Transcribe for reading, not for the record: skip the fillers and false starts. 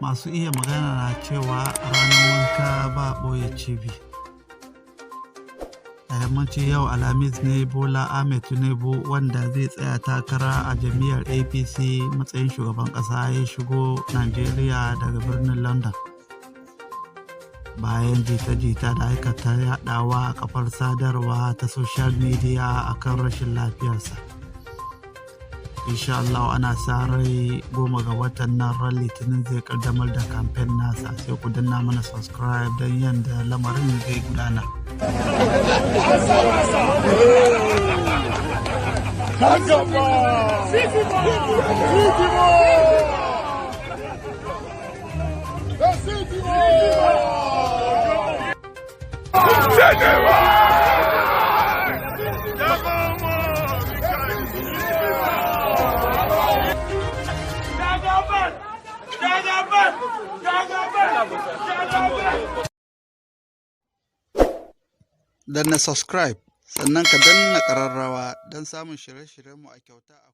Masu iya magana na cewa ranar wanka ba ɓoye cibi. Yammacin yau Alhamis ne Bola Ahmed Tinubu wanda zai tsaya takara a jam'iyyar APC matsayin shugaban ƙasa ya shigo Najeriya daga birnin London. Bayan jita-jita da aikata yaɗawa a kafar sadarwa ta social media akan rashin lafiyarsa. Insha Allah ana sa rai 10 ga watan nan ran Litinin zai kaddamar da kamfen nasa, sai ku danna mana subscribe don yadda lamarin zai gudana. Danna subscribe sannan ka danna ƙararrawa don samun shirye-shiryenmu a kyauta a